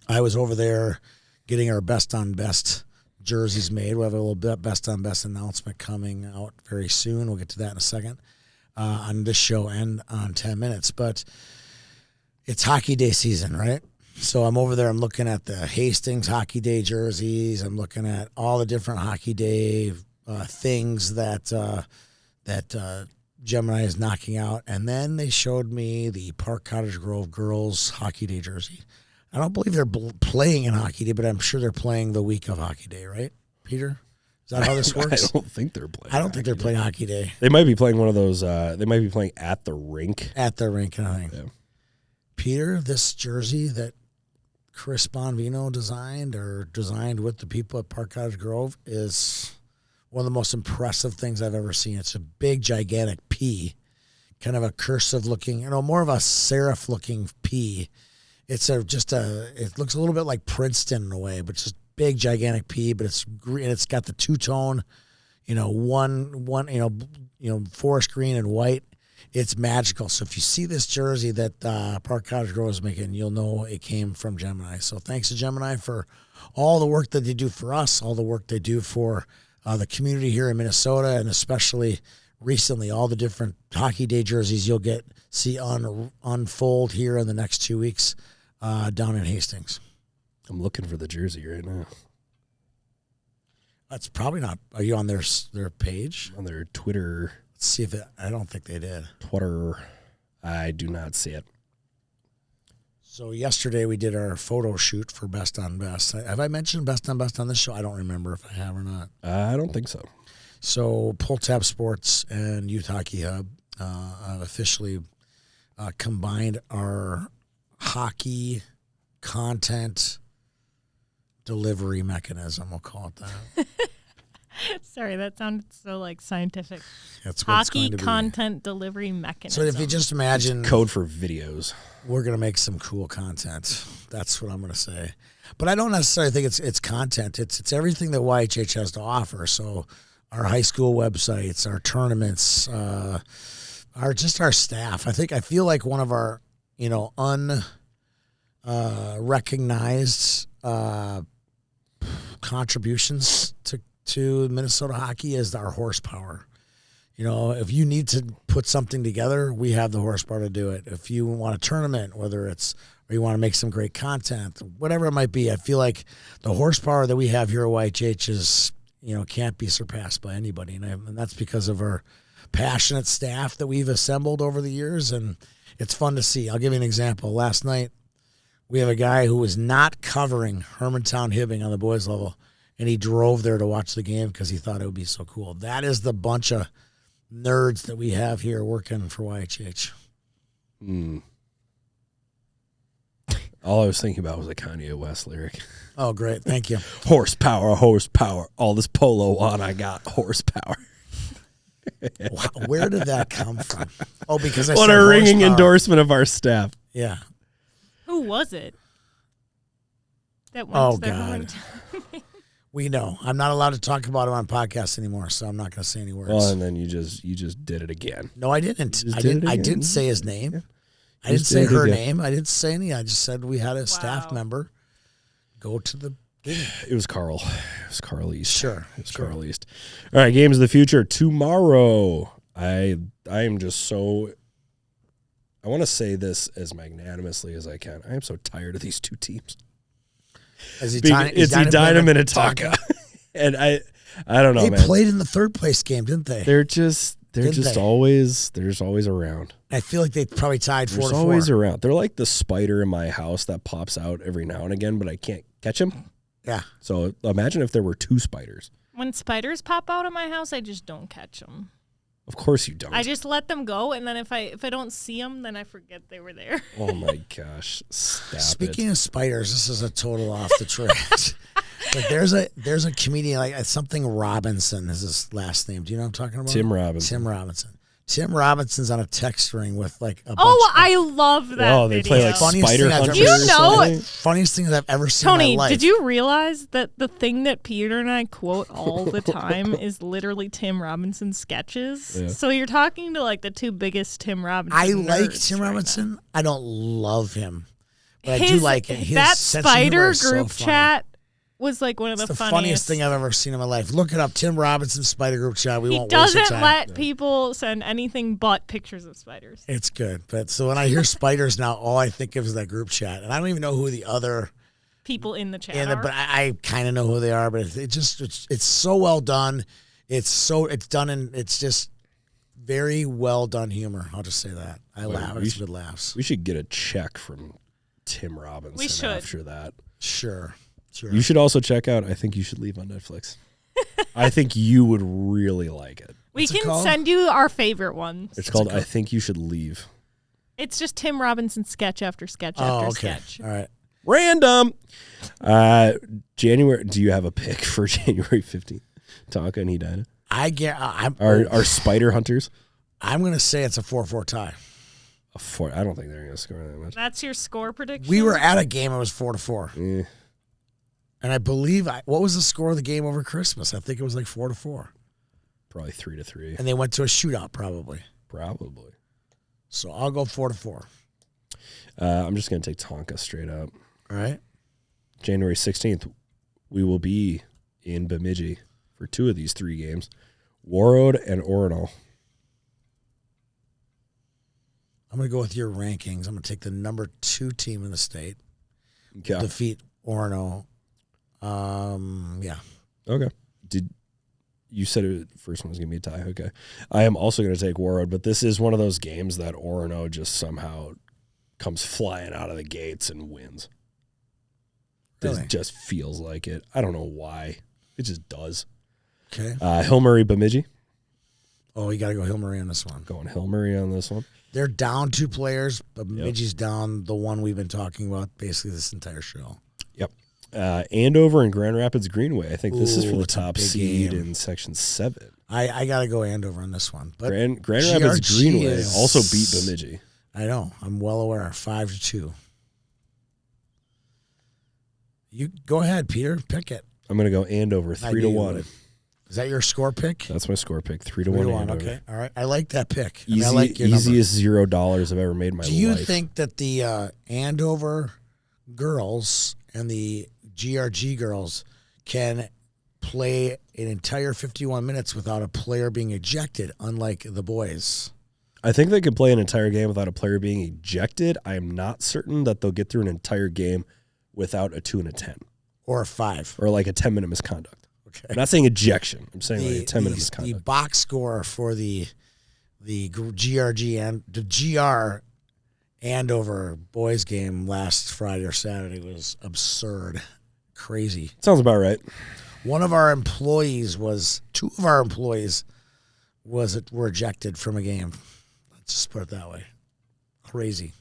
I was over there getting our best on best jerseys made. We'll have a little bit best on best announcement coming out very soon. We'll get to that in a second on this show and on 10 minutes. But it's hockey day season, right? So I'm over there. I'm looking at the Hastings Hockey Day jerseys. I'm looking at all the different Hockey Day things that Gemini is knocking out. And then they showed me the Park Cottage Grove girls Hockey Day jersey. I don't believe they're playing in Hockey Day, but I'm sure they're playing the week of Hockey Day, right, Peter? Is that how this works? I don't think they're playing. I don't think they're playing Hockey Day. They might be playing one of those. They might be playing at the rink. At the rink and everything. Yeah. Peter, this jersey that Chris Bonvino designed with the people at Park Cottage Grove is one of the most impressive things I've ever seen. It's a big, gigantic P, kind of a cursive looking, more of a serif looking P. It looks a little bit like Princeton in a way, but just big, gigantic P, but it's green. It's got the two-tone, forest green and white. It's magical. So if you see this jersey that Park Cottage Grove is making, you'll know it came from Gemini. So thanks to Gemini for all the work that they do for us, all the work they do for the community here in Minnesota, and especially recently all the different Hockey Day jerseys you'll see unfold here in the next 2 weeks down in Hastings. I'm looking for the jersey right now. That's probably not. Are you on their page? On their Twitter. Let's see if I don't think they did. Twitter. I do not see it. So yesterday we did our photo shoot for Best on Best. Have I mentioned Best on Best on this show? I don't remember if I have or not. I don't think so. So Pull Tab Sports and Youth Hockey Hub have officially combined our hockey content delivery mechanism. We'll call it that. Sorry, that sounded so like scientific. That's what Hockey it's going to content delivery mechanism. So if you just imagine, Code for videos. we're going to make some cool content. That's what I'm going to say. But I don't necessarily think it's content. It's everything that YHH has to offer. So our high school websites, our tournaments, our staff. I feel like one of our unrecognized contributions to Minnesota hockey is our horsepower. If you need to put something together, we have the horsepower to do it. If you want a tournament, or you want to make some great content, whatever it might be, I feel like the horsepower that we have here at YHH is, can't be surpassed by anybody. And that's because of our passionate staff that we've assembled over the years, and it's fun to see. I'll give you an example. Last night, we have a guy who was not covering Hermantown Hibbing on the boys level, and he drove there to watch the game because he thought it would be so cool. That is the bunch of nerds that we have here working for YHH. All I was thinking about was a Kanye West lyric. Oh, great. Thank you. Horsepower, horsepower. All this polo on, I got horsepower. Wow, where did that come from? Oh, because I what said a ringing horsepower. endorsement of our staff. Yeah. Who was it? That went Oh, to their God. hometown? We know. I'm not allowed to talk about him on podcasts anymore, so I'm not going to say any words. Well, and then you just did it again. No, I didn't. You just I did it didn't. I again. didn't say his name. Yeah. I didn't Just say did it her again. name. I didn't say any. I just said we had a staff Wow. member go to the game. It was Carl. It was Carl East. Sure. It was Carl East. All right, games of the future tomorrow. I am just so. I want to say this as magnanimously as I can. I am so tired of these two teams. Is he It's Edina Minnetonka, and I don't know, They man. played in the third place game, didn't they? They're just Didn't they? always. They're just always around. I feel like they probably tied 4-4. They're always around. They're like the spider in my house that pops out every now and again, but I can't catch him. Yeah. So imagine if there were two spiders. When spiders pop out of my house, I just don't catch them. Of course you don't. I just let them go, and then if I don't see them, then I forget they were there. Oh my gosh! Stop Speaking it. of spiders, this is a total off the tracks. But there's a comedian like something Robinson is his last name. Do you know what I'm talking about? Tim Robinson. Tim Robinson. Tim Robinson's on a text string with like a bunch Oh, I love that Oh, they video. play like Funniest spider thing I've hunters. ever You or know- something. funniest thing that I've ever seen Tony, in my life. did you realize that the thing that Peter and I quote all the time is literally Tim Robinson sketches? Yeah. So you're talking to like the two biggest Tim Robinson I like nerds Tim right now. Robinson. I don't love him, but I do like it. His that sense of humor spider is so group funny. chat was like one of It's the the funniest thing I've ever seen in my life. Look it up, Tim Robinson Spider Group chat. We He won't waste your doesn't time. let people send anything but pictures of spiders. It's good, but so when I hear spiders now, all I think of is that group chat, and I don't even know who the other. People in the chat But are. I kind of know who they are. But it's so well done. It's done, and it's just very well done humor. I'll just say that. I laugh. It's good laughs. We should get a check from Tim Robinson We should. after that. Sure. You should also check out I Think You Should Leave on Netflix. I think you would really like it. We What's it can called? send you our favorite ones. It's called I Think You Should Leave. It's just Tim Robinson sketch after sketch Oh, after okay. sketch. All right. Random. January. Do you have a pick for January 15th? Tonka and Edina. Our spider hunters. I'm going to say it's a 4-4 tie. A 4. I don't think they're going to score that much. That's your score prediction? We were at a game. It was 4-4. Eh. And I believe, what was the score of the game over Christmas? I think it was like 4-4. Probably 3-3. And they went to a shootout, probably. Probably. So I'll go 4-4. I'm just going to take Tonka straight up. All right. January 16th, we will be in Bemidji for 2 of these 3 games. Warroad and Orono. I'm going to go with your rankings. I'm going to take the number 2 team in the state. Okay. Defeat Orono. Yeah. Okay. You said the first one was going to be a tie. Okay. I am also going to take Warroad, but this is one of those games that Orono just somehow comes flying out of the gates and wins. Really? It just feels like it. I don't know why. It just does. Okay. Hill-Murray Bemidji. Oh, you got to go Hill-Murray on this one. Going Hill-Murray on this one. They're down 2 players, but Bemidji's down the one we've been talking about basically this entire show. Yep. Andover and Grand Rapids Greenway. I think this is for the it's a top big seed game. in Section 7. I got to go Andover on this one. But Grand Rapids Greenway is- also beat Bemidji. I know. I'm well aware. 5-2. You go ahead, Peter. Pick it. I'm going to go Andover 3-1. Is that your score pick? That's my score pick. 3-1 3-1. Andover. Okay. All right. I like that pick. Easy, I like your number. easiest $0 I've ever made in my life. Do you think that the Andover girls and the GRG girls can play an entire 51 minutes without a player being ejected, unlike the boys? I think they could play an entire game without a player being ejected. I am not certain that they'll get through an entire game without a 2 and a 10. Or a 5. Or like a 10-minute misconduct. Okay. I'm not saying ejection. I'm saying like a 10-minute The misconduct. box score for the GRG and the GR Andover boys game last Friday or Saturday was absurd, crazy. Sounds about right. Two of our employees were ejected from a game. Let's just put it that way. Crazy.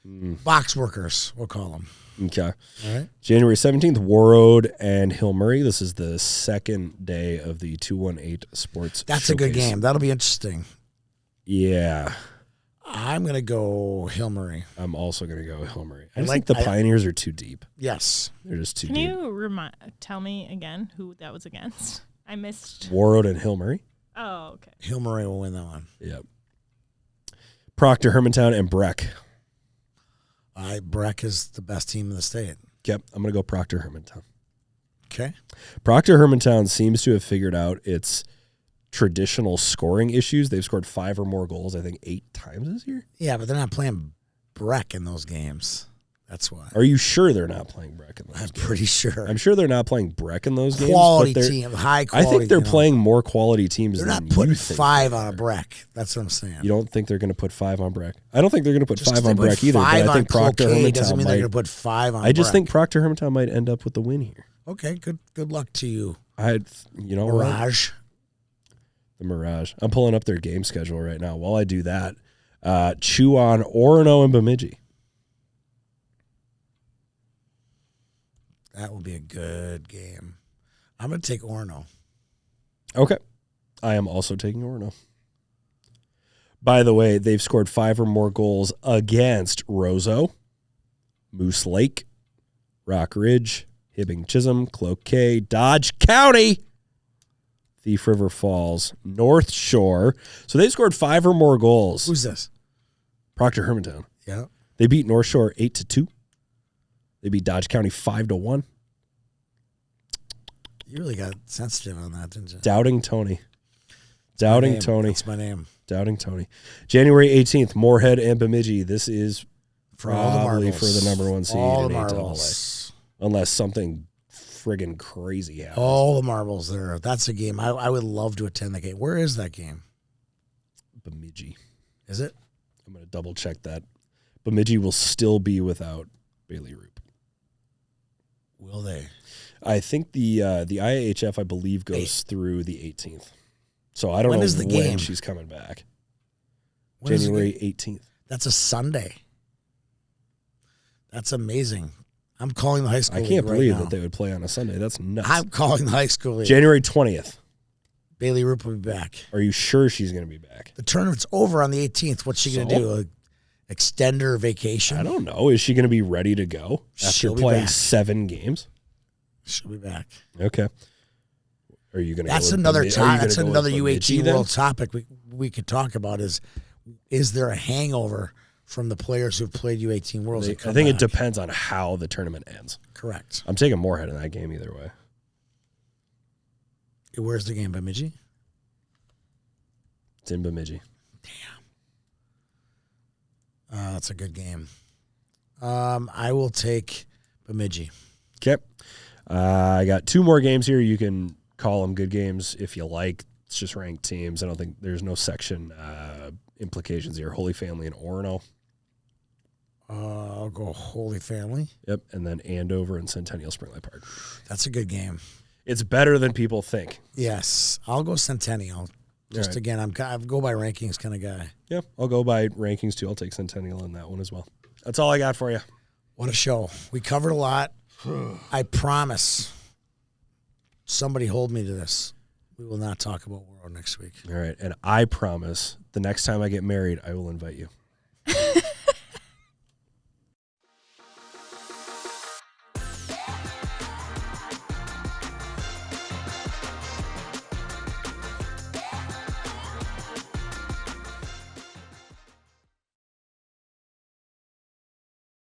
Box workers, we'll call them. Okay. All right. January 17th, Warroad and Hill-Murray. This is the second day of the 218 Sports That's Showcase. a good game. That'll be interesting. Yeah. I'm going to go Hill-Murray. I'm also going to go Hill-Murray. I I just like- think the Pioneers are too deep. Yes. They're just too Can deep. you tell me again who that was against? I missed. Warroad and Hill-Murray? Oh, okay. Hill-Murray will win that one. Yep. Proctor, Hermantown, and Breck. Breck is the best team in the state. Yep. I'm going to go Proctor, Hermantown. Okay. Proctor, Hermantown seems to have figured out its traditional scoring issues. They've scored 5 or more goals, I think, 8 times this year. Yeah, but they're not playing Breck in those games. That's why. Are you sure they're not playing Breck in those I'm games? pretty sure. I'm sure they're not playing Breck in those Quality games. team, high I quality. think they're playing more quality teams They're than not putting you think 5 they on a are. Breck. That's what I'm saying. You don't think they're going to put 5 on Breck? I don't think they're going to put Just 5 'cause on they put Breck either. But 5 I think on Proctor Cloquet doesn't Hermantown mean they're going might. to put 5 on I just Breck. think Proctor Hermantown might end up with the win here. Okay, good luck to you, You know what? Mirage. The Mirage. I'm pulling up their game schedule right now. While I do that, chew on Orono and Bemidji. That will be a good game. I'm going to take Orono. Okay. I am also taking Orono. By the way, they've scored 5 or more goals against Roseau, Moose Lake, Rock Ridge, Hibbing Chisholm, Cloquet, Dodge County, Thief River Falls, North Shore. So they scored 5 or more goals. Who's this? Proctor Hermantown. Yeah. They beat North Shore 8-2. They beat Dodge County 5-1. You really got sensitive on that, didn't you? Doubting Tony. That's my name. Doubting Tony. January 18th, Moorhead and Bemidji. This is For all the probably marbles. for the number 1 seed All in the 8AA. marbles. Unless something friggin' crazy happens. All the marbles there. That's a game. I would love to attend that game. Where is that game? Bemidji. Is it? I'm going to double check that. Bemidji will still be without Bailey Roop. Will they? I think the IIHF, I believe, goes through the 18th. So I don't When know is the when game? she's coming back. When is the January game? 18th. That's a Sunday. That's amazing. I'm calling the high school I league can't right believe now. that they would play on a Sunday. That's nuts. I'm calling the high school league. January 20th. Bailey Roop will be back. Are you sure she's going to be back? The tournament's over on the 18th. What's she going to So? do? Extend her vacation? I don't know. Is she going to be ready to go after She'll be playing back. 7 games? She'll be back. Okay. Are you going to? That's another time. That's another U18 world topic we could talk about. Is there a hangover from the players who've played U18 Worlds? I think it depends on how the tournament ends. Correct. I'm taking Moorhead in that game either way. Where's the game, Bemidji? It's in Bemidji. Damn. That's a good game. I will take Bemidji. Okay. I got 2 more games here. You can call them good games if you like. It's just ranked teams. I don't think there's no section implications here. Holy Family and Orono. I'll go Holy Family. Yep. And then Andover and Centennial Spring Lake Park. That's a good game. It's better than people think. Yes. I'll go Centennial. Just again, I go by rankings kind of guy. Yeah. I'll go by rankings too. I'll take Centennial in that one as well. That's all I got for you. What a show. We covered a lot. I promise. Somebody hold me to this. We will not talk about World next week. All right. And I promise the next time I get married, I will invite you.